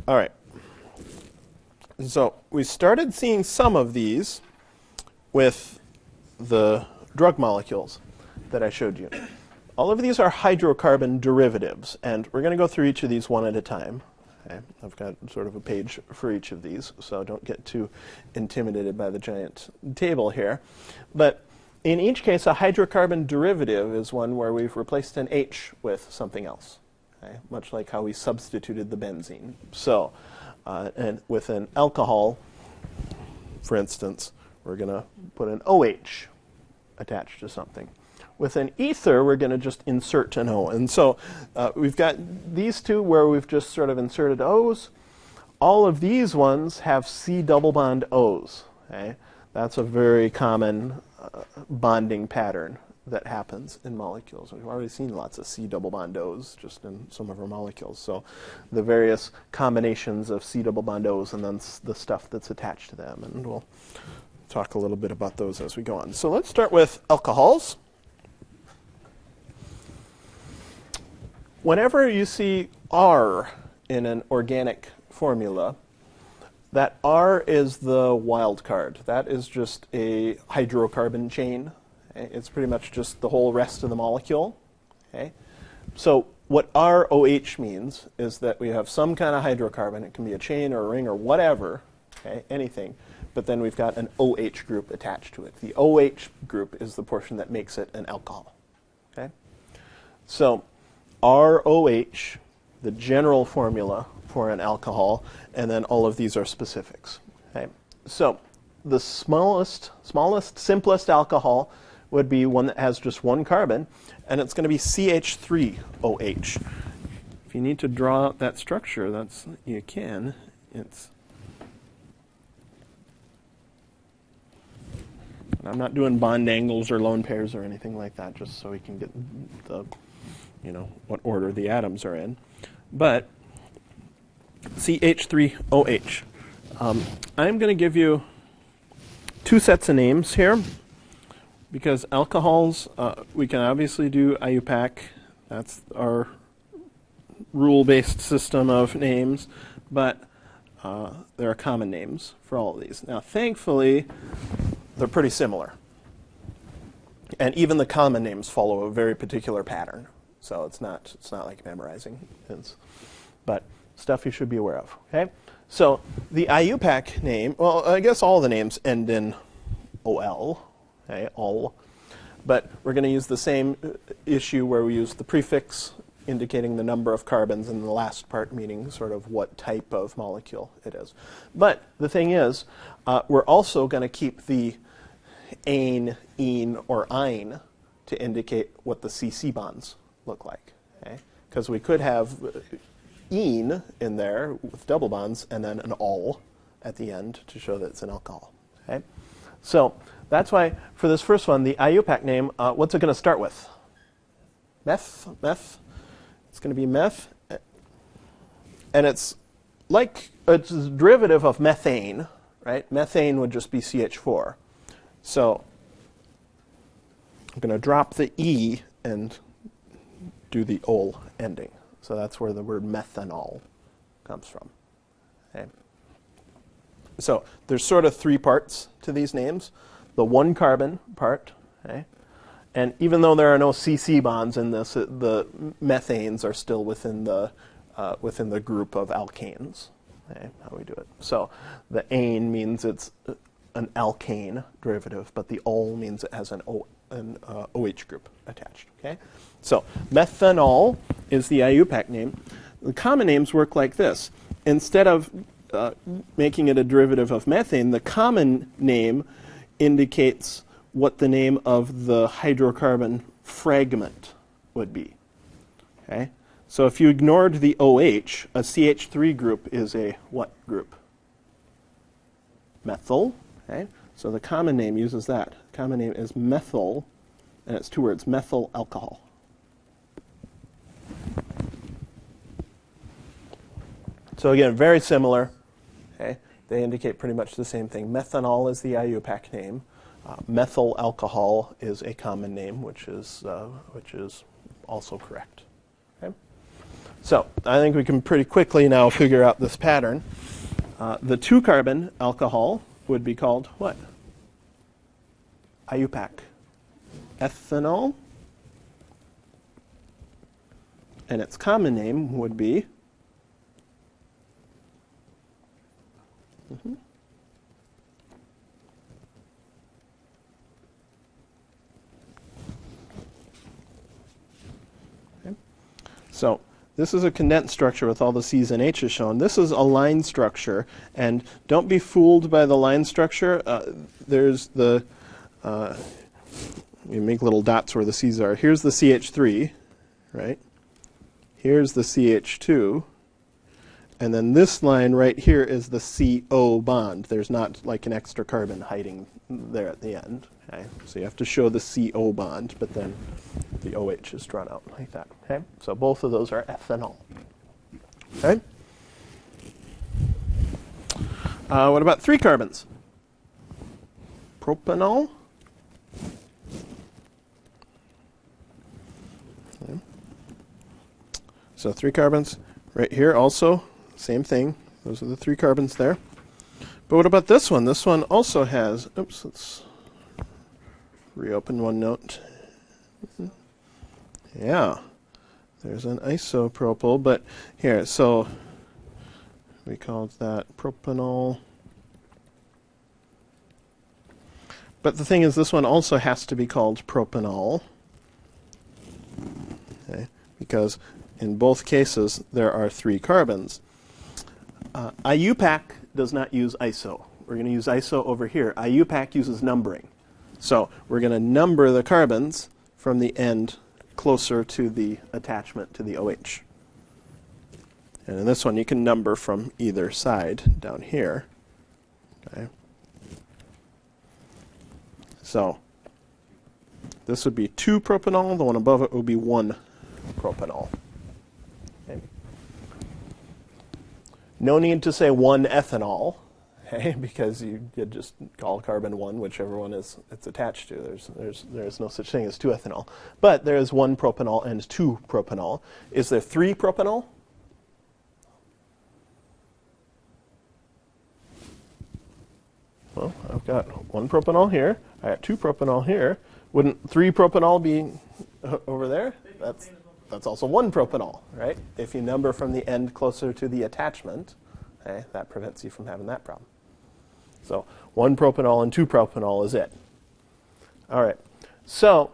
All right. So we started seeing some of these with the drug molecules that I showed you. All of these are hydrocarbon derivatives, and we're going to go through each of these one at a time. Okay? I've got sort of a page for each of these, so don't get too intimidated by the giant table here. But in each case, a hydrocarbon derivative is one where we've replaced an H with something else, okay? Much like how we substituted the benzene. So, and with an alcohol, for instance, we're going to put an OH attached to something. With an ether, we're going to just insert an O. And so we've got these two where we've just sort of inserted O's. All of these ones have C double bond O's. Okay? That's a very common bonding pattern that happens in molecules. We've already seen lots of C double bond O's just in some of our molecules. So the various combinations of C double bond O's and then the stuff that's attached to them. And we'll talk a little bit about those as we go on. So let's start with alcohols. Whenever you see R in an organic formula, that R is the wild card. That is just a hydrocarbon chain. Okay? It's pretty much just the whole rest of the molecule. Okay? So what ROH means is that we have some kind of hydrocarbon. It can be a chain or a ring or whatever, okay? Anything. But then we've got an OH group attached to it. The OH group is the portion that makes it an alcohol. Okay? So ROH, the general formula for an alcohol, and then all of these are specifics. Okay? So the smallest, simplest alcohol would be one that has just one carbon, and it's going to be CH3OH. If you need to draw out that structure, you can. I'm not doing bond angles or lone pairs or anything like that, just so we can get the, what order the atoms are in. But CH3OH. I'm going to give you two sets of names here, because alcohols, we can obviously do IUPAC. That's our rule-based system of names, but there are common names for all of these. Now, thankfully, they're pretty similar. And even the common names follow a very particular pattern. So it's not like memorizing. But stuff you should be aware of. Okay? So the IUPAC name, well, I guess all the names end in OL. Okay, all. But we're going to use the same issue where we use the prefix indicating the number of carbons and the last part meaning sort of what type of molecule it is. But the thing is, we're also going to keep the ane, ene, or ine to indicate what the CC bonds look like. Because we could have ene in there with double bonds and then an ol at the end to show that it's an alcohol. Okay? So that's why for this first one, the IUPAC name, what's it going to start with? Meth. It's going to be meth. And it's a derivative of methane, right? Methane would just be CH4. So I'm going to drop the E and do the ol ending. So that's where the word methanol comes from. Okay. So there's sort of three parts to these names. The one carbon part, okay? And even though there are no CC bonds in this, the methanes are still within the group of alkanes. Okay, how we do it. So the ane means it's an alkane derivative, but the ol means it has an OH group attached. Okay, so methanol is the IUPAC name. The common names work like this. Instead of making it a derivative of methane, the common name indicates what the name of the hydrocarbon fragment would be. Okay? So if you ignored the OH, a CH3 group is a what group? Methyl. Okay? So the common name uses that. The common name is methyl, and it's two words, methyl alcohol. So again, very similar. Okay? They indicate pretty much the same thing. Methanol is the IUPAC name. Methyl alcohol is a common name, which is also correct. Okay? So I think we can pretty quickly now figure out this pattern. The 2-carbon alcohol would be called what? IUPAC. Ethanol. And its common name would be okay. So this is a condensed structure with all the C's and H's shown. This is a line structure, and don't be fooled by the line structure. There's the you make little dots where the C's are. Here's the CH3, right? Here's the CH2. And then this line right here is the CO bond. There's not like an extra carbon hiding there at the end. Okay? So you have to show the CO bond, but then the OH is drawn out like that. Okay? So both of those are ethanol. Okay? What about 3 carbons? Propanol. Okay. So 3 carbons right here also. Same thing. Those are the 3 carbons there. But what about this one? This one also has, oops, let's reopen OneNote. Yeah, there's an isopropyl, but here, so we called that propanol. But the thing is, this one also has to be called propanol, okay, because in both cases there are 3 carbons. IUPAC does not use iso. We're going to use iso over here. IUPAC uses numbering. So we're going to number the carbons from the end closer to the attachment to the OH. And in this one, you can number from either side down here. Okay. So this would be 2-propanol. The one above it would be 1-propanol. Okay. No need to say 1-ethanol, okay, because you could just call carbon 1, whichever one it's attached to. There's no such thing as 2-ethanol. But there is 1-propanol and 2-propanol. Is there 3-propanol? Well, I've got 1-propanol here. I got 2-propanol here. Wouldn't 3-propanol be over there? That's also 1-propanol, right? If you number from the end closer to the attachment, okay, that prevents you from having that problem. So 1-propanol and 2-propanol is it. All right. So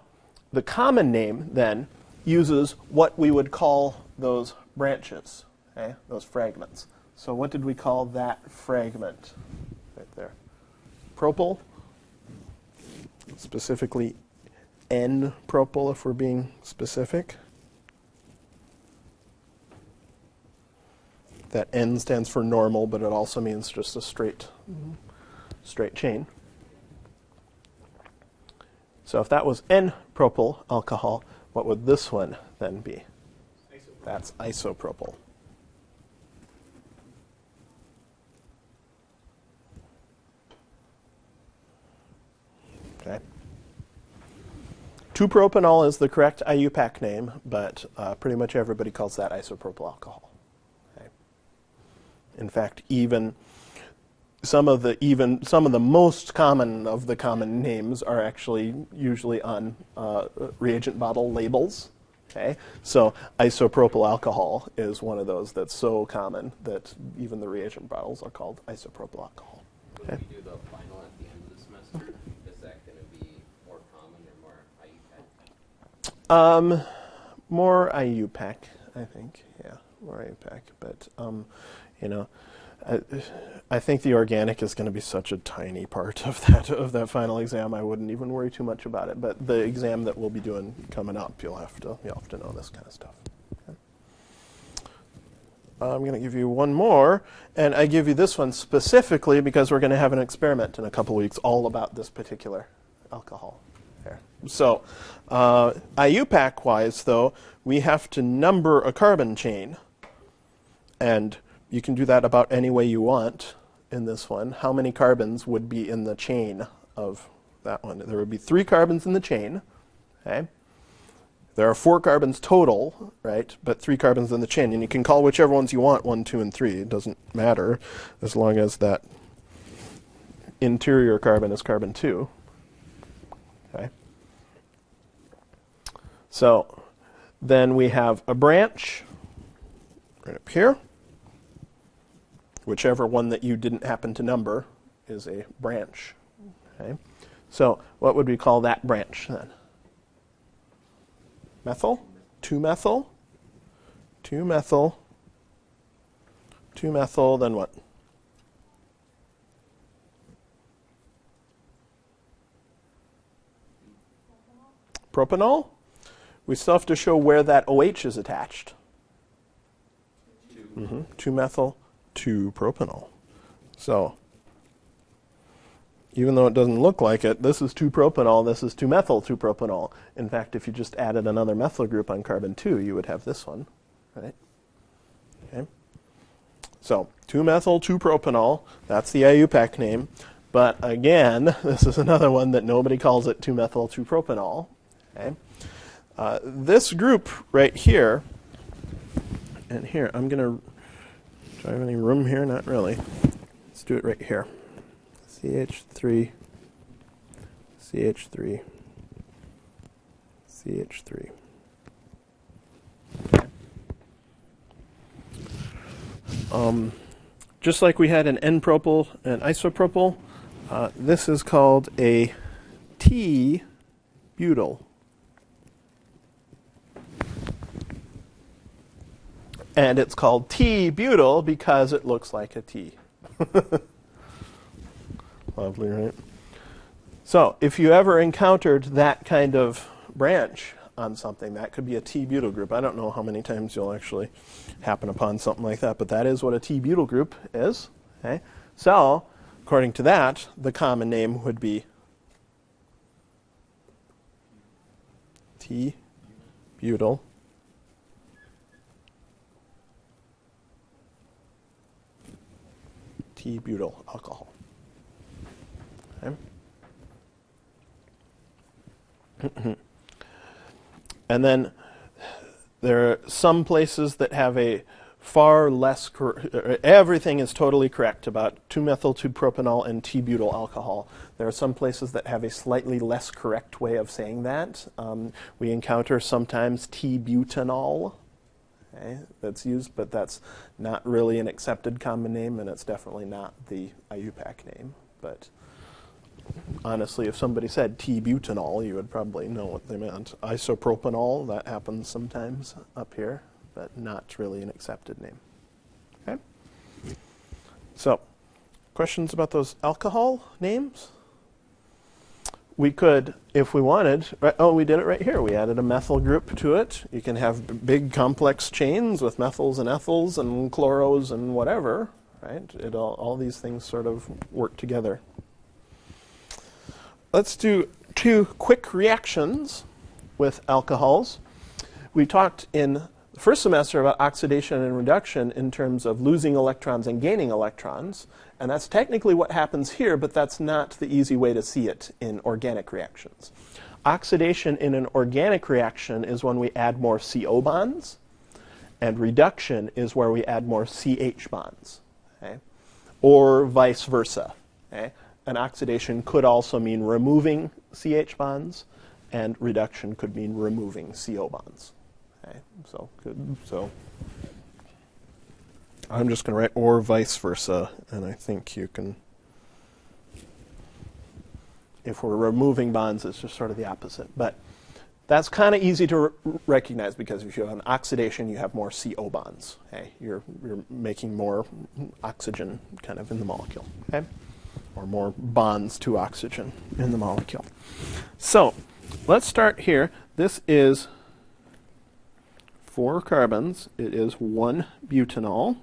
the common name then uses what we would call those branches, okay, those fragments. So what did we call that fragment right there? Propyl, specifically N-propyl if we're being specific. That N stands for normal, but it also means just a straight chain. So if that was N-propyl alcohol, what would this one then be? Isopropyl. That's isopropyl. Okay. 2-propanol is the correct IUPAC name, but pretty much everybody calls that isopropyl alcohol. In fact, even some of the most common of the common names are actually usually on reagent bottle labels. Okay, so isopropyl alcohol is one of those that's so common that even the reagent bottles are called isopropyl alcohol. Okay. When we do the final at the end of the semester, is that going to be more common or more IUPAC? More IUPAC, I think. Yeah, more IUPAC, but. You know, I think the organic is going to be such a tiny part of that final exam. I wouldn't even worry too much about it. But the exam that we'll be doing coming up, you'll have to know this kind of stuff. Okay. I'm going to give you one more, and I give you this one specifically because we're going to have an experiment in a couple weeks all about this particular alcohol. Here. So, IUPAC-wise, though, we have to number a carbon chain, and you can do that about any way you want in this one. How many carbons would be in the chain of that one? There would be 3 carbons in the chain. Okay? there are 4 carbons total, right, but 3 carbons in the chain. And you can call whichever ones you want, 1, 2, and 3. It doesn't matter as long as that interior carbon is carbon 2. Okay. So then we have a branch right up here. Whichever one that you didn't happen to number is a branch. Okay. So what would we call that branch then? Methyl? 2-methyl? 2-methyl. 2-methyl, then what? Propanol? We still have to show where that OH is attached. 2-methyl, 2-propanol. So, even though it doesn't look like it, this is 2-propanol, this is 2-methyl 2-propanol. In fact, if you just added another methyl group on carbon 2, you would have this one, right? Okay. So, 2-methyl 2-propanol, that's the IUPAC name. But again, this is another one that nobody calls it 2-methyl 2-propanol. Okay. This group right here, and here, I'm going to, do I have any room here? Not really. Let's do it right here. CH3, CH3, CH3. Okay. Just like we had an N-propyl and isopropyl, this is called a T-butyl. And it's called T-butyl because it looks like a T. Lovely, right? So if you ever encountered that kind of branch on something, that could be a T-butyl group. I don't know how many times you'll actually happen upon something like that, but that is what a T-butyl group is. Okay? So according to that, the common name would be T-butyl. T-butyl alcohol. Okay. And then there are some places that have a far less, everything is totally correct about 2-methyl 2-propanol and T-butyl alcohol. There are some places that have a slightly less correct way of saying that. We encounter sometimes T-butanol. Okay, that's used, but that's not really an accepted common name, and it's definitely not the IUPAC name. But honestly, if somebody said T-butanol, you would probably know what they meant. Isopropanol, that happens sometimes up here, but not really an accepted name. Okay? So, questions about those alcohol names? We could, if we wanted, we did it right here. We added a methyl group to it. You can have big complex chains with methyls and ethyls and chloros and whatever, right? All these things sort of work together. Let's do 2 quick reactions with alcohols. We talked in the first semester about oxidation and reduction in terms of losing electrons and gaining electrons. And that's technically what happens here, but that's not the easy way to see it in organic reactions. Oxidation in an organic reaction is when we add more CO bonds, and reduction is where we add more CH bonds, okay? Or vice versa. Okay? An oxidation could also mean removing CH bonds, and reduction could mean removing CO bonds. Okay? So I'm just going to write or vice versa, and I think you can, if we're removing bonds, it's just sort of the opposite. But that's kind of easy to recognize because if you have an oxidation, you have more CO bonds. Okay? You're making more oxygen kind of in the molecule, okay? Or more bonds to oxygen in the molecule. So let's start here. This is 4 carbons. It is 1 butanol,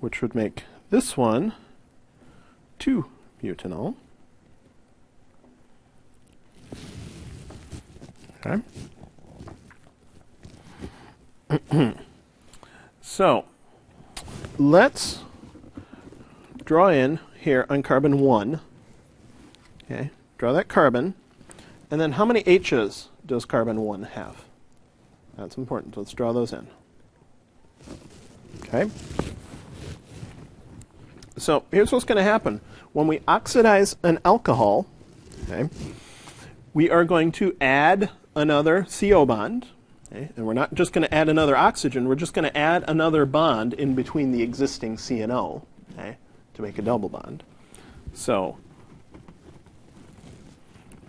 which would make this one 2 butanol. Okay. So let's draw in here on carbon 1. Okay, draw that carbon. And then how many H's does carbon 1 have? That's important. Let's draw those in. Okay. So here's what's going to happen. When we oxidize an alcohol, okay, we are going to add another CO bond. Okay, and we're not just going to add another oxygen. We're just going to add another bond in between the existing C and O, okay, to make a double bond. So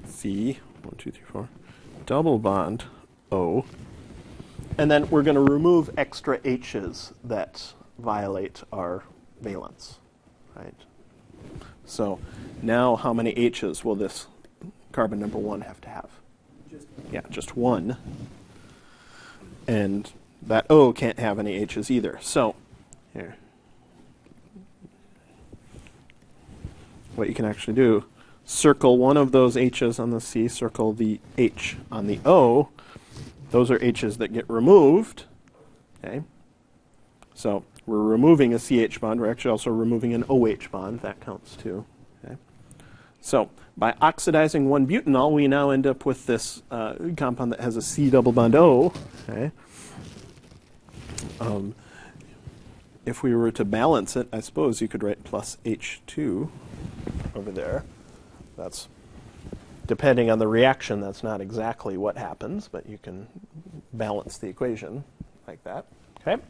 C, 1, 2, 3, 4, double bond O. And then we're going to remove extra H's that violate our valence. Right? So now how many H's will this carbon number 1 have to have? Just 1. And that O can't have any H's either. So here, what you can actually do, circle one of those H's on the C, circle the H on the O. Those are H's that get removed. Okay. So we're removing a CH bond. We're actually also removing an OH bond. That counts too. Okay. So by oxidizing 1-butanol, we now end up with this compound that has a C double bond O. Okay. If we were to balance it, I suppose you could write plus H2 over there. That's, depending on the reaction, that's not exactly what happens, but you can balance the equation like that. Okay.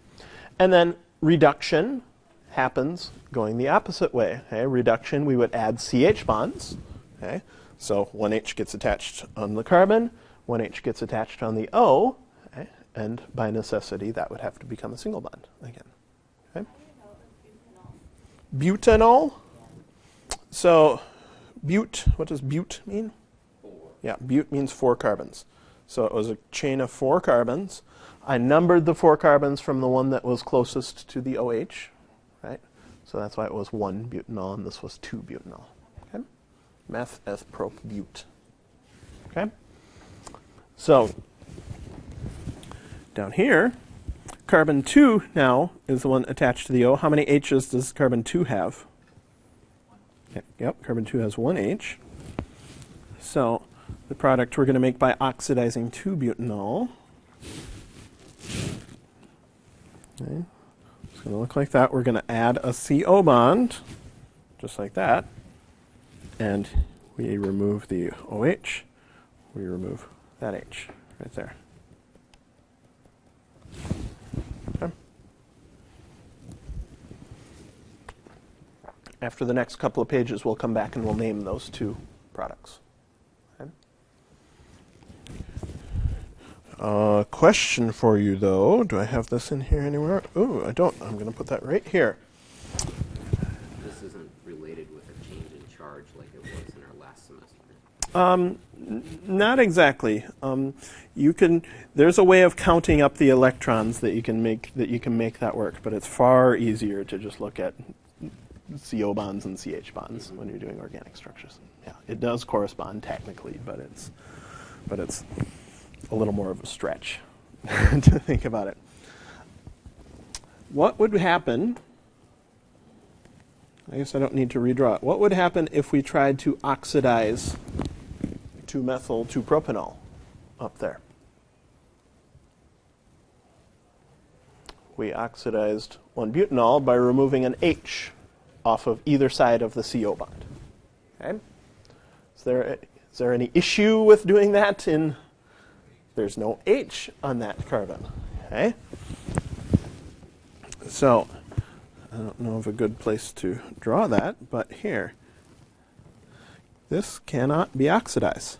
And then reduction happens going the opposite way. Okay? Reduction, we would add CH bonds. Okay? So 1H gets attached on the carbon, 1H gets attached on the O, okay? And by necessity, that would have to become a single bond again. Okay? Butanol. So but, what does but mean? 4. Yeah, but means 4 carbons. So it was a chain of 4 carbons. I numbered the 4 carbons from the one that was closest to the OH, right? So that's why it was 1-butanol, and this was 2-butanol. Okay? Meth, eth, prop, but. Okay? So down here, carbon 2 now is the one attached to the O. How many H's does carbon 2 have? Yep, carbon 2 has 1 H. So the product we're going to make by oxidizing 2-butanol. Okay. It's going to look like that. We're going to add a CO bond, just like that. And we remove the OH. We remove that H right there. Okay. After the next couple of pages, we'll come back and we'll name those 2 products. Question for you, though. Do I have this in here anywhere? Oh, I don't. I'm going to put that right here. This isn't related with a change in charge like it was in our last semester. Not exactly. You can. There's a way of counting up the electrons that you can make that work, but it's far easier to just look at CO bonds and CH bonds when you're doing organic structures. Yeah, it does correspond technically, but it's a little more of a stretch to think about it. What would happen, I guess I don't need to redraw it. What would happen if we tried to oxidize 2-methyl-2-propanol up there? We oxidized 1-butanol by removing an H off of either side of the CO bond. Okay? Is there any issue with doing that? There's no H on that carbon. Okay? So I don't know of a good place to draw that, but here. This cannot be oxidized.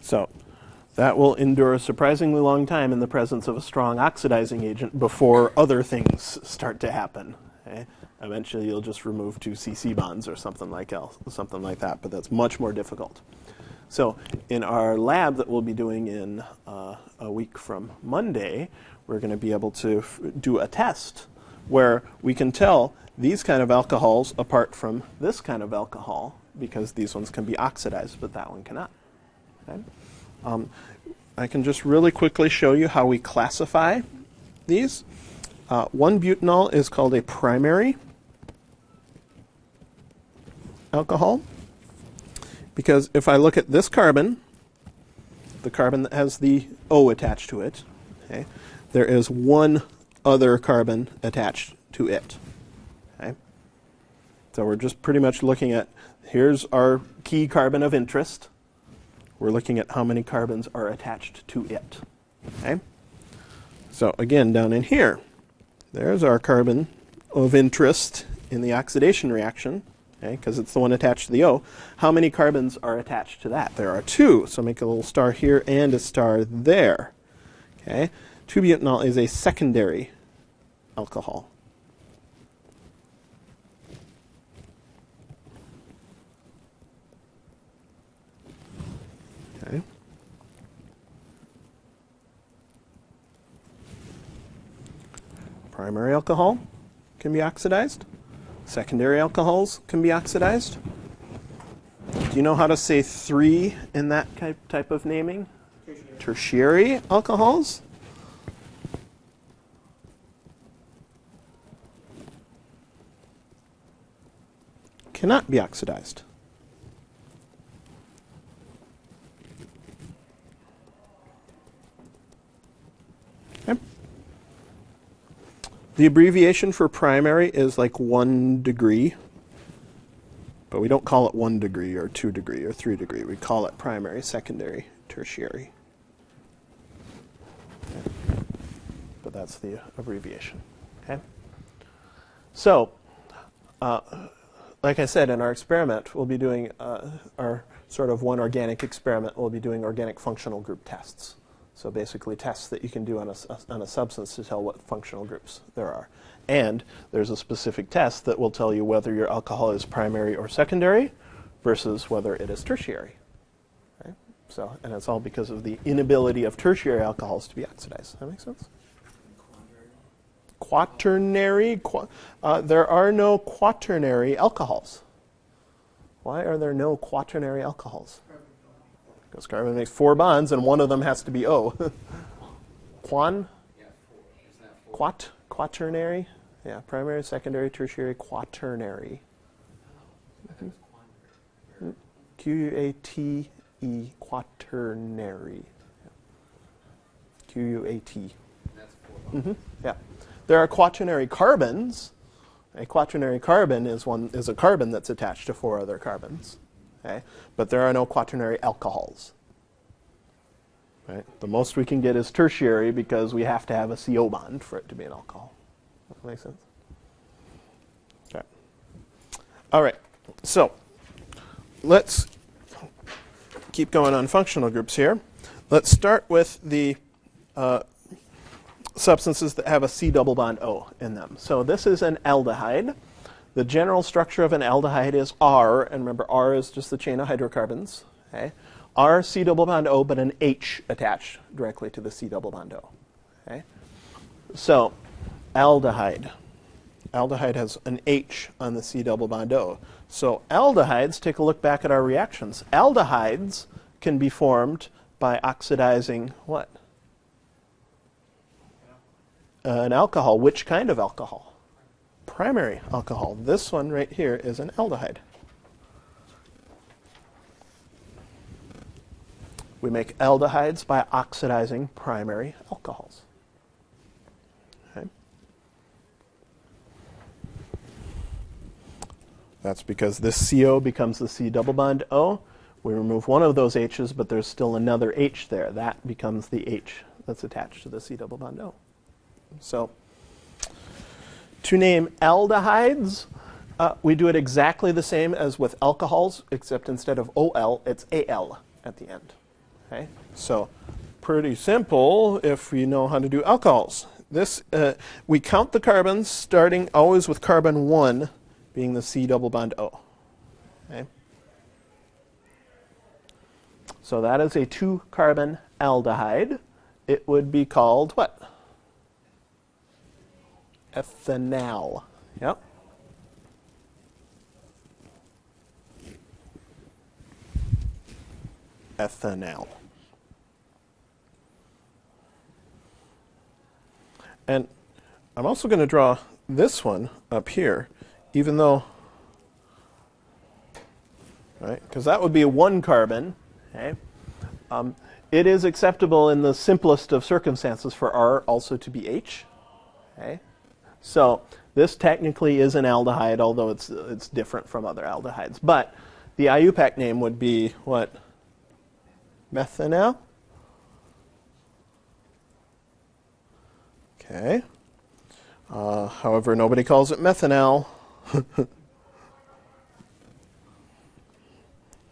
So that will endure a surprisingly long time in the presence of a strong oxidizing agent before other things start to happen. Okay? Eventually, you'll just remove 2 CC bonds or something like that, but that's much more difficult. So in our lab that we'll be doing in a week from Monday, we're going to be able to do a test where we can tell these kind of alcohols apart from this kind of alcohol. because these ones can be oxidized, but that one cannot. Okay? I can just really quickly show you how we classify these. 1-butanol is called a primary alcohol, because if I look at this carbon, the carbon that has the O attached to it, okay, there is one other carbon attached to it. Okay? So we're just pretty much looking at, here's our key carbon of interest. We're looking at how many carbons are attached to it. Okay? So again, down in here, there's our carbon of interest in the oxidation reaction, okay, because it's the one attached to the O. How many carbons are attached to that? There are 2, so make a little star here and a star there. Okay? 2-butanol is a secondary alcohol. Okay. Primary alcohol can be oxidized. Secondary alcohols can be oxidized. Do you know how to say 3 in that type of naming? Tertiary alcohols? Cannot be oxidized. Okay. The abbreviation for primary is like 1 degree, but we don't call it 1 degree or 2 degree or 3 degree. We call it primary, secondary, tertiary. Okay. But that's the abbreviation. Okay. So, like I said, in our experiment, we'll be doing our sort of one organic experiment. We'll be doing organic functional group tests. So basically tests that you can do on a substance to tell what functional groups there are. And there's a specific test that will tell you whether your alcohol is primary or secondary versus whether it is tertiary. Right? So, and it's all because of the inability of tertiary alcohols to be oxidized. Does that make sense? Quaternary? There are no quaternary alcohols. Why are there no quaternary alcohols? Because carbon makes 4 bonds, and one of them has to be O. Quan? Yeah, 4. Isn't that 4? Quaternary? Yeah, primary, secondary, tertiary, quaternary. I think it's quaternary. Q-U-A-T-E, quaternary. Q-U-A-T. That's 4 bonds. Yeah. There are quaternary carbons. A quaternary carbon is a carbon that's attached to 4 other carbons. Okay? But there are no quaternary alcohols. Right? The most we can get is tertiary because we have to have a CO bond for it to be an alcohol. That makes sense? Okay. All right. So let's keep going on functional groups here. Let's start with the substances that have a C double bond O in them. So this is an aldehyde. The general structure of an aldehyde is R, and remember R is just the chain of hydrocarbons. Okay? R, C double bond O, but an H attached directly to the C double bond O. Okay? So aldehyde. Aldehyde has an H on the C double bond O. So aldehydes, take a look back at our reactions. Aldehydes can be formed by oxidizing what? An alcohol. Which kind of alcohol? Primary alcohol. This one right here is an aldehyde. We make aldehydes by oxidizing primary alcohols. Okay. That's because this CO becomes the C double bond O. We remove one of those H's, but there's still another H there. That becomes the H that's attached to the C double bond O. So, to name aldehydes, we do it exactly the same as with alcohols, except instead of OL, it's AL at the end. Okay? So, pretty simple if we know how to do alcohols. This, we count the carbons starting always with carbon 1 being the C double bond O. Okay? So that is a 2-carbon aldehyde. It would be called what? Ethanal. Yep. ethanal. And I'm also going to draw this one up here, even though, right, because that would be a 1 carbon. Okay? It is acceptable in the simplest of circumstances for R also to be H. Okay? So this technically is an aldehyde, although it's different from other aldehydes. But the IUPAC name would be what? Methanal? Okay. However, nobody calls it methanal. I'm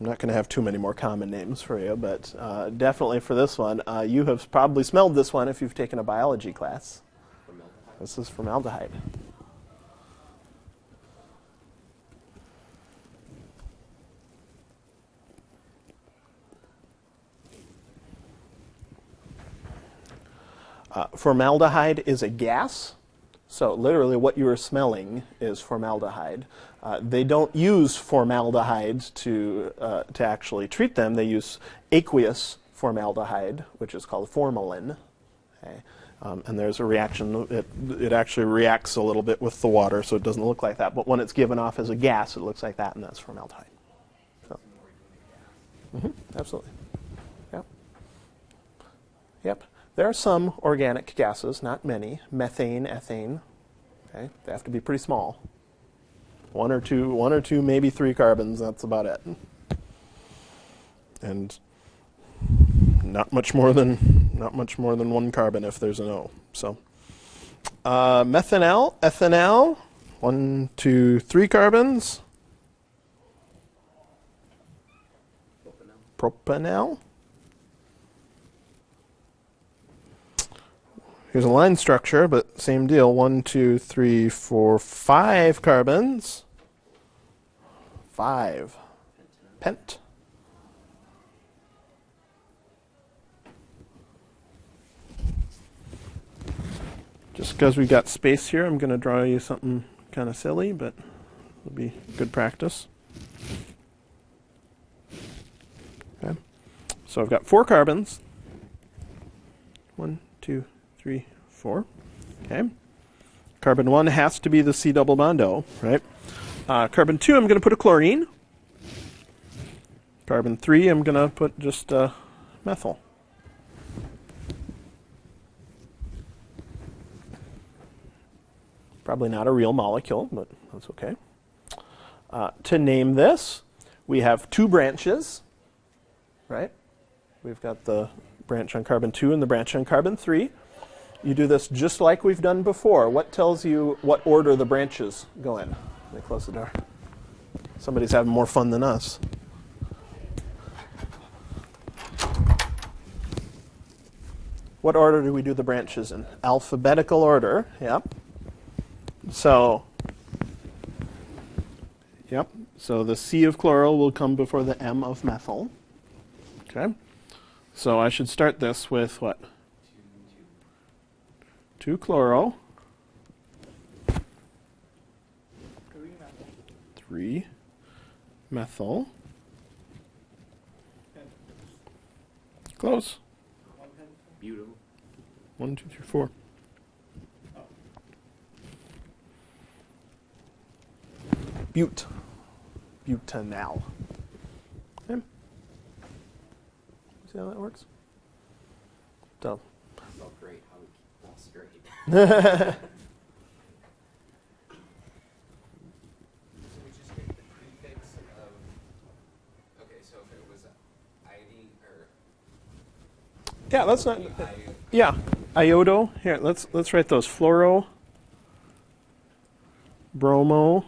not going to have too many more common names for you, but definitely for this one, you have probably smelled this one if you've taken a biology class. This is formaldehyde. Formaldehyde is a gas, so literally what you are smelling is formaldehyde. They don't use formaldehyde to actually treat them. They use aqueous formaldehyde, which is called formalin. Okay? And there's a reaction. It actually reacts a little bit with the water, so it doesn't look like that. But when it's given off as a gas, it looks like that, and that's formaldehyde. So, absolutely. Yep. Yep. There are some organic gases, not many. Methane, ethane. Okay? They have to be pretty small. One or two, maybe 3 carbons. That's about it. And not much more than 1 carbon if there's an O. So methanal, ethanal, 1, 2, 3 carbons. Propanal. Here's a line structure, but same deal. 1, 2, 3, 4, 5 carbons. 5. Pent. Just because we got space here, I'm going to draw you something kind of silly, but it'll be good practice. Okay. So I've got 4 carbons. 1, 2, 3, 4. Okay. Carbon 1 has to be the C double bond O, right? Carbon 2, I'm going to put a chlorine. Carbon 3, I'm going to put just methyl. Probably not a real molecule, but that's okay. To name this, we have 2 branches, right? We've got the branch on carbon 2 and the branch on carbon 3. You do this just like we've done before. What tells you what order the branches go in? Let me close the door. Somebody's having more fun than us. What order do we do the branches in? Alphabetical order, yep. So the C of chloral will come before the M of methyl. Okay. So I should start this with what? 2 chloro. 3 methyl. Close. Butyl. 1, 2, 3, 4. Butanal. Okay. See how that works? So. Oh, great. How we keep all straight. So we just get the prefix of. Okay, so if it was iodine or. Yeah, let's not. Yeah, iodo. Here, let's write those. Fluoro, bromo.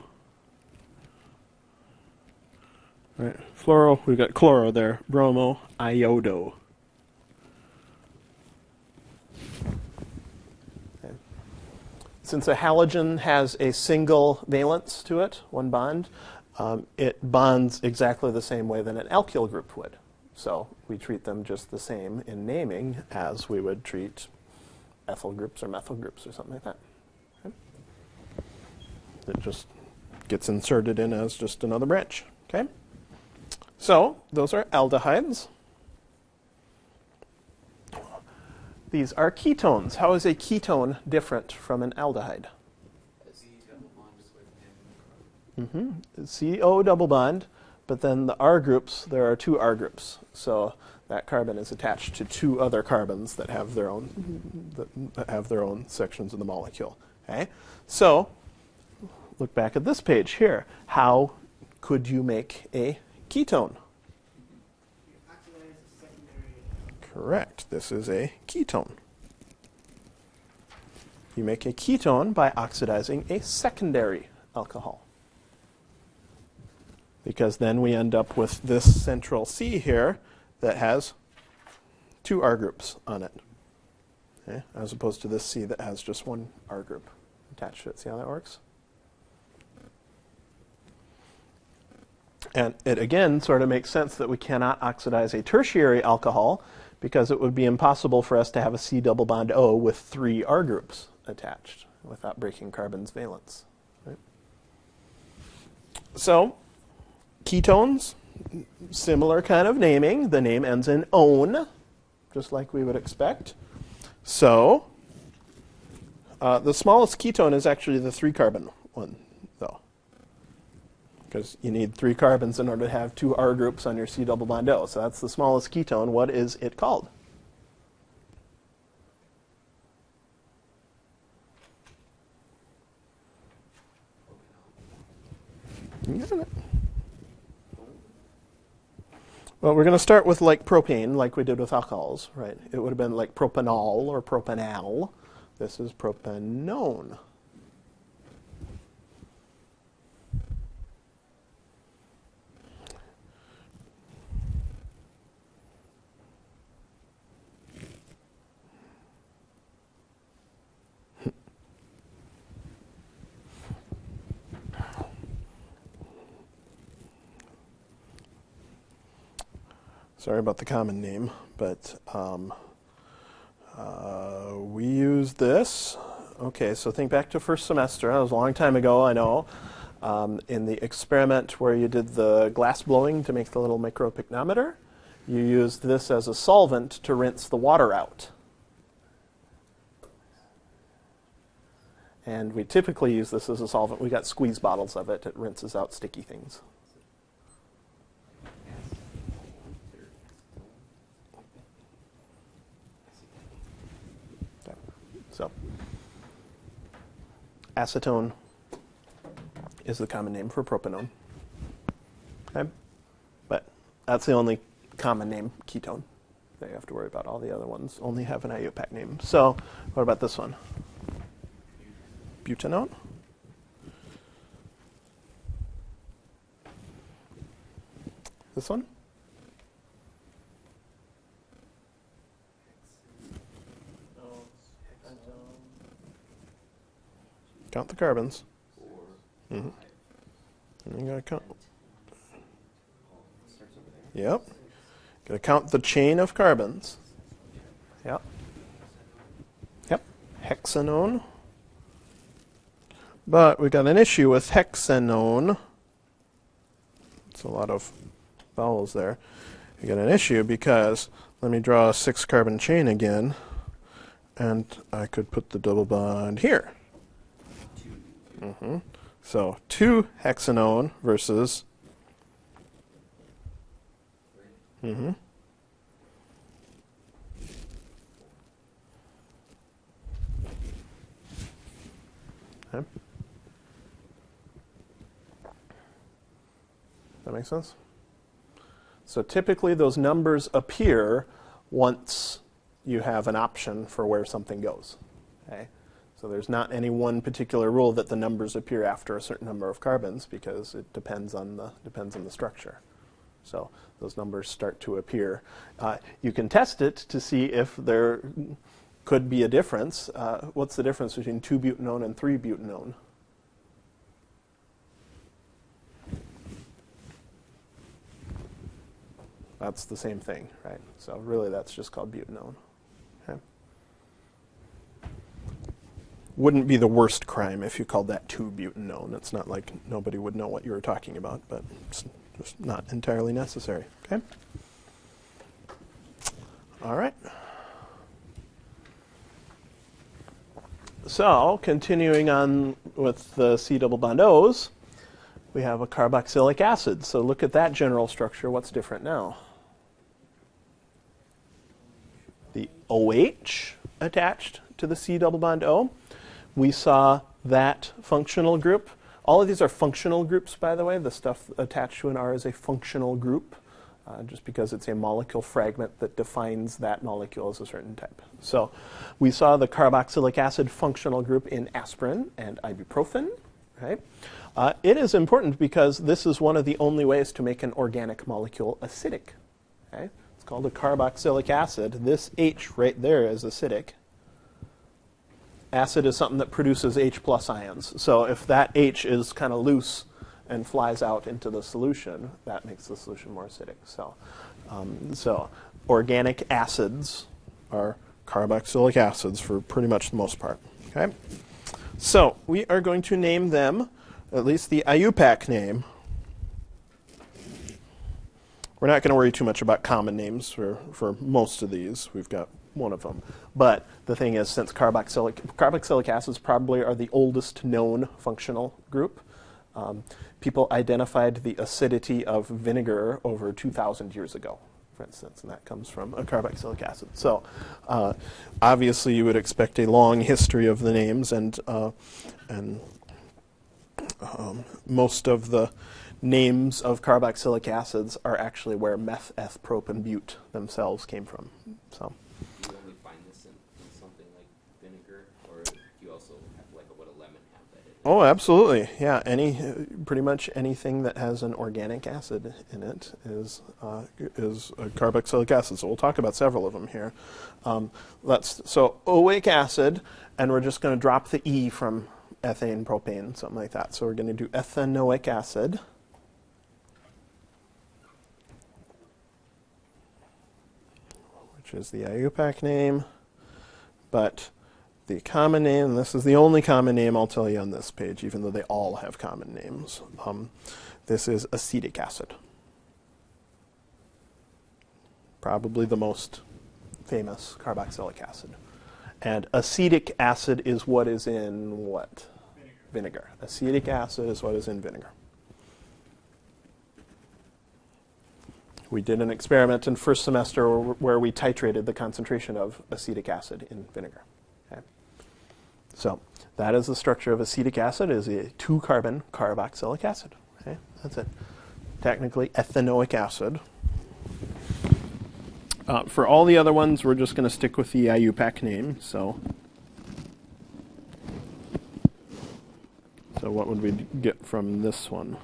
Right, fluoro. We've got chloro there. Bromo, iodo. Okay. Since a halogen has a single valence to it, 1 bond, it bonds exactly the same way that an alkyl group would. So we treat them just the same in naming as we would treat ethyl groups or methyl groups or something like that. Okay. It just gets inserted in as just another branch. Okay. So those are aldehydes. These are ketones. How is a ketone different from an aldehyde? CO double bond, but then the R groups, there are two R groups. So that carbon is attached to two other carbons that have their own sections of the molecule. Okay? So look back at this page here. How could you make a ketone? Correct. This is a ketone. You make a ketone by oxidizing a secondary alcohol. Because then we end up with this central C here that has two R groups on it. Okay? As opposed to this C that has just one R group attached to it. See how that works? And it again sort of makes sense that we cannot oxidize a tertiary alcohol because it would be impossible for us to have a C double bond O with three R groups attached without breaking carbon's valence. Right? So, ketones, similar kind of naming. The name ends in -one, just like we would expect. So, the smallest ketone is actually the 3-carbon one, though. Because you need 3 carbons in order to have 2 R groups on your C double bond O. So that's the smallest ketone. What is it called? You got it. Well, we're going to start with like propane, like we did with alcohols, right? It would have been like propanol or propanal. This is propanone. Sorry about the common name, but we use this. Okay, so think back to first semester. That was a long time ago, I know. In the experiment where you did the glass blowing to make the little micropycnometer, you used this as a solvent to rinse the water out. And we typically use this as a solvent. We got squeeze bottles of it. It rinses out sticky things. So, acetone is the common name for propanone. Okay? But that's the only common name ketone that you have to worry about. All the other ones only have an IUPAC name. So, what about this one? Butanone? This one? Count the carbons. Mm-hmm. And you gotta count. Yep. Gotta count the chain of carbons. Yep. Yep. Hexanone. But we got an issue with hexanone. It's a lot of vowels there. We got an issue because let me draw a 6-carbon chain again, and I could put the double bond here. Mm-hmm. So 2-hexanone versus mm-hmm. Okay. That makes sense? So typically those numbers appear once you have an option for where something goes. Okay? So there's not any one particular rule that the numbers appear after a certain number of carbons because it depends on the structure. So those numbers start to appear. You can test it to see if there could be a difference. What's the difference between 2-butanone and 3-butanone? That's the same thing, right? So really that's just called butanone. Okay. Wouldn't be the worst crime if you called that 2-butanone. It's not like nobody would know what you were talking about, but it's just not entirely necessary. Okay? All right. So continuing on with the C double bond O's, we have a carboxylic acid. So look at that general structure. What's different now? The OH attached to the C double bond O. We saw that functional group. All of these are functional groups, by the way. The stuff attached to an R is a functional group, just because it's a molecule fragment that defines that molecule as a certain type. So we saw the carboxylic acid functional group in aspirin and ibuprofen. Right? It is important because this is one of the only ways to make an organic molecule acidic. Okay? It's called a carboxylic acid. This H right there is acidic. Acid is something that produces H plus ions. So if that H is kind of loose and flies out into the solution, that makes the solution more acidic. So organic acids are carboxylic acids for pretty much the most part. Okay? So we are going to name them, at least the IUPAC name. We're not going to worry too much about common names for most of these. We've got one of them. But the thing is, since carboxylic acids probably are the oldest known functional group, people identified the acidity of vinegar over 2,000 years ago, for instance, and that comes from a carboxylic acid. So obviously you would expect a long history of the names, and most of the names of carboxylic acids are actually where meth, eth, prop, and bute themselves came from. So. Do you only find this in something like vinegar, or do you also have, like, would a lemon have that in it? Oh, absolutely. Yeah, pretty much anything that has an organic acid in it is a carboxylic acid. So we'll talk about several of them here. So oic acid, and we're just going to drop the E from ethane, propane, something like that. So we're going to do ethanoic acid. Which is the IUPAC name, but the common name, and this is the only common name I'll tell you on this page, even though they all have common names. This is acetic acid. Probably the most famous carboxylic acid. And acetic acid is what is in what? Vinegar. Acetic acid is what is in vinegar. We did an experiment in first semester where we titrated the concentration of acetic acid in vinegar. Okay. So that is the structure of acetic acid, is a 2-carbon carboxylic acid. Okay. That's it. Technically ethanoic acid. For all the other ones, we're just going to stick with the IUPAC name. So what would we get from this one?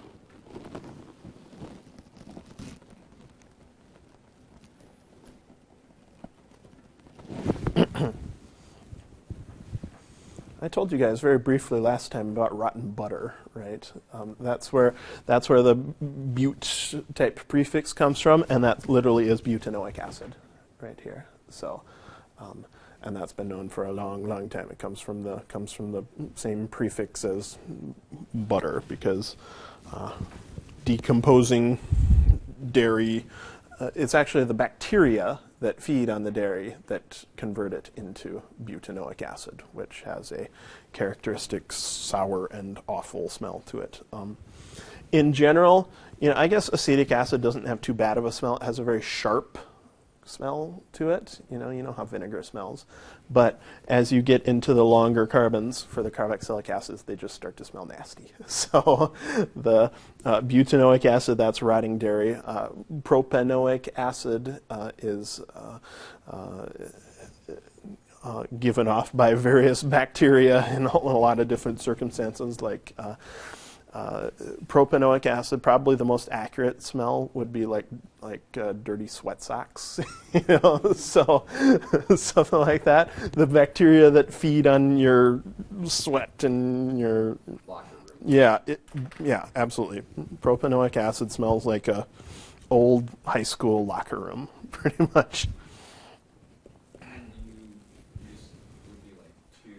I told you guys very briefly last time about rotten butter, right? That's where the bute type prefix comes from, and that literally is butanoic acid, right here. So, and that's been known for a long, long time. It comes from the same prefix as butter, because decomposing dairy, it's actually the bacteria that feed on the dairy that convert it into butanoic acid, which has a characteristic sour and awful smell to it. In general, I guess acetic acid doesn't have too bad of a smell. It has a very sharp smell to it. You know how vinegar smells. But as you get into the longer carbons for the carboxylic acids, they just start to smell nasty. So the butanoic acid, that's rotting dairy. Propanoic acid is given off by various bacteria in a lot of different circumstances, like propanoic acid. Probably the most accurate smell would be like dirty sweat socks, so something like that. The bacteria that feed on your sweat and your Locker room. yeah, absolutely. Propanoic acid smells like a old high school locker room, pretty much. And you use would be like 2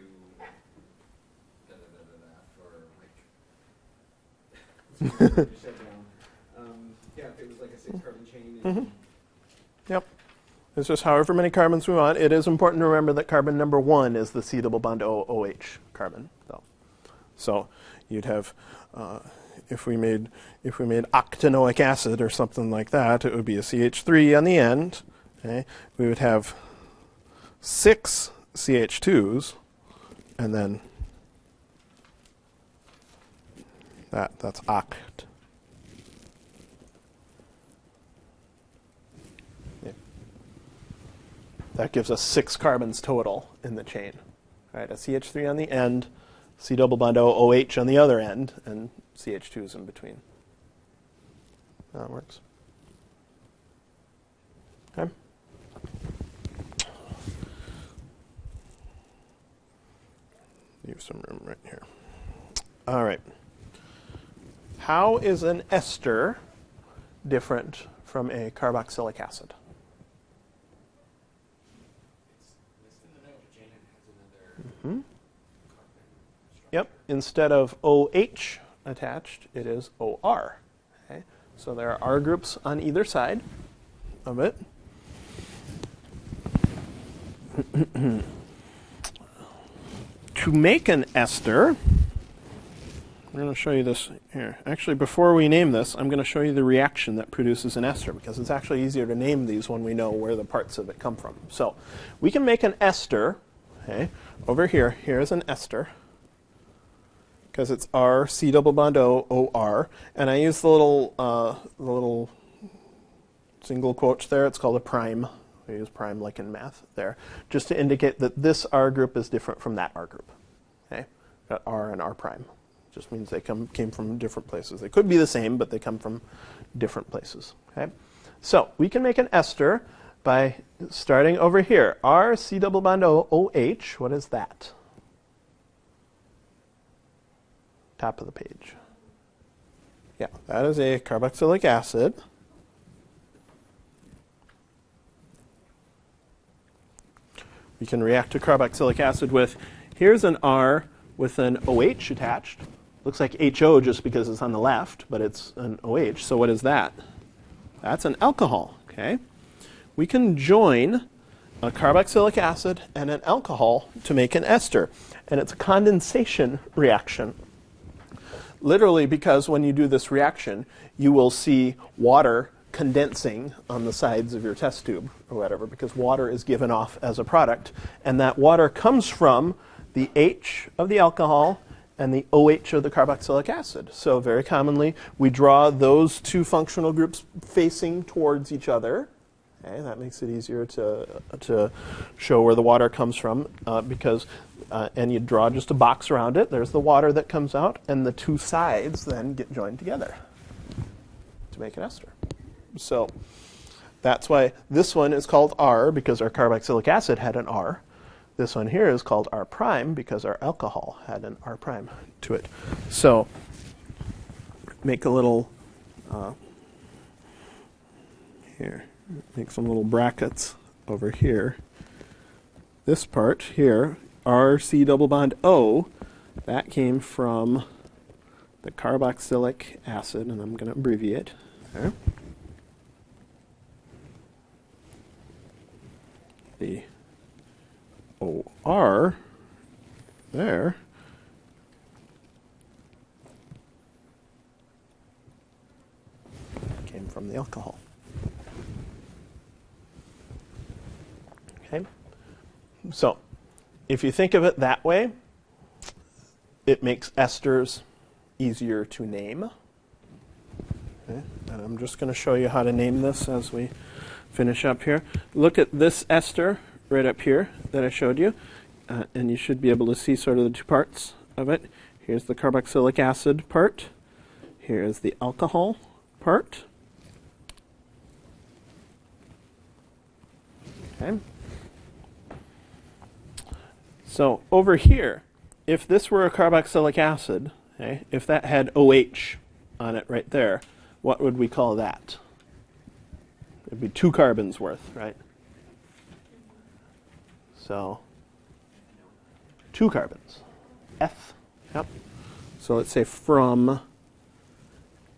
for like shut down. Yeah, if it was like a 6-carbon chain. Mm-hmm. Yep. It's just however many carbons we want. It is important to remember that carbon number 1 is the C double bond O OH carbon. So you'd have, if we made octanoic acid or something like that, it would be a CH3 on the end. Okay? We would have 6 CH2s, and then that's oct. Yeah. That gives us 6 carbons total in the chain. All right, a CH3 on the end, C double bond O OH on the other end, and CH2s in between. That works. Okay. Leave some room right here. All right. How is an ester different from a carboxylic acid? It's listed in the nitrogen and has another carbon structure. Yep. Instead of OH attached, it is OR. Okay. So there are R groups on either side of it. To make an ester, I'm going to show you this here. Actually, before we name this, I'm going to show you the reaction that produces an ester, because it's actually easier to name these when we know where the parts of it come from. So we can make an ester. Okay, over here, here's an ester, because it's R, C double bond O, O R, and I use the little single quotes there. It's called a prime. We use prime like in math there, just to indicate that this R group is different from that R group. Okay, got R and R prime. Just means they came from different places. They could be the same, but they come from different places. Okay, so we can make an ester by starting over here. R, C double bond O, OH. What is that? Top of the page. Yeah, that is a carboxylic acid. We can react to carboxylic acid with, here's an R with an OH attached. Looks like HO just because it's on the left, but it's an OH. So what is that? That's an alcohol. Okay. We can join a carboxylic acid and an alcohol to make an ester. And it's a condensation reaction. Literally, because when you do this reaction, you will see water condensing on the sides of your test tube or whatever, because water is given off as a product, and that water comes from the H of the alcohol and the OH of the carboxylic acid. So very commonly we draw those two functional groups facing towards each other. Okay, that makes it easier to show where the water comes from, and you draw just a box around it. There's the water that comes out, and the two sides then get joined together to make an ester. So that's why this one is called R, because our carboxylic acid had an R. This one here is called R prime because our alcohol had an R prime to it. So make a little, here, make some little brackets over here. This part here, R C double bond O, that came from the carboxylic acid, and I'm going to abbreviate. Okay. The OR there came from the alcohol. Okay. So if you think of it that way, it makes esters easier to name. Okay. And I'm just going to show you how to name this as we finish up here. Look at this ester right up here that I showed you, and you should be able to see sort of the two parts of it. Here's the carboxylic acid part. Here's the alcohol part. Okay. So over here, if this were a carboxylic acid, okay, if that had OH on it right there, what would we call that? It'd be 2 carbons worth, right? So 2 carbons. F. Yep. So let's say from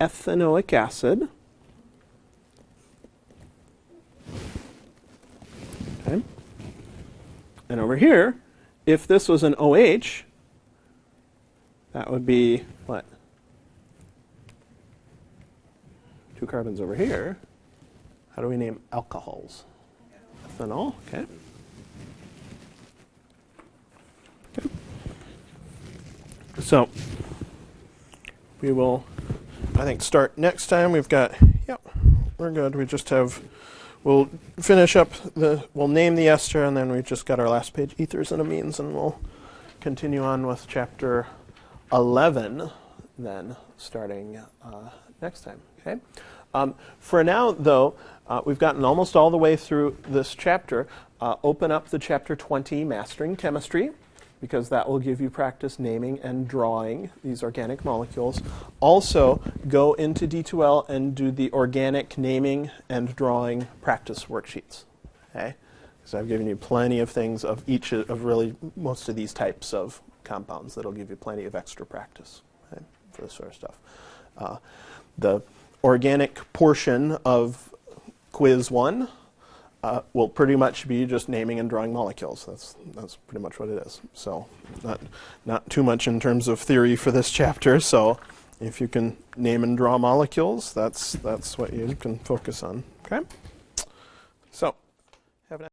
ethanoic acid And over here, if this was an OH, that would be what? 2 carbons over here. How do we name alcohols? Ethanol, okay. So we will, I think, start next time. We've got, yep, we're good. We just have, we'll finish up we'll name the ester, and then we've just got our last page, ethers and amines, and we'll continue on with chapter 11 then, starting next time, okay? For now, though, we've gotten almost all the way through this chapter. Open up the chapter 20, Mastering Chemistry, because that will give you practice naming and drawing these organic molecules. Also, go into D2L and do the organic naming and drawing practice worksheets. Okay? So I've given you plenty of things of each of really most of these types of compounds that'll give you plenty of extra practice, okay, for this sort of stuff. The organic portion of quiz 1 will pretty much be just naming and drawing molecules. That's pretty much what it is. So not too much in terms of theory for this chapter. So if you can name and draw molecules, that's what you can focus on. Okay. So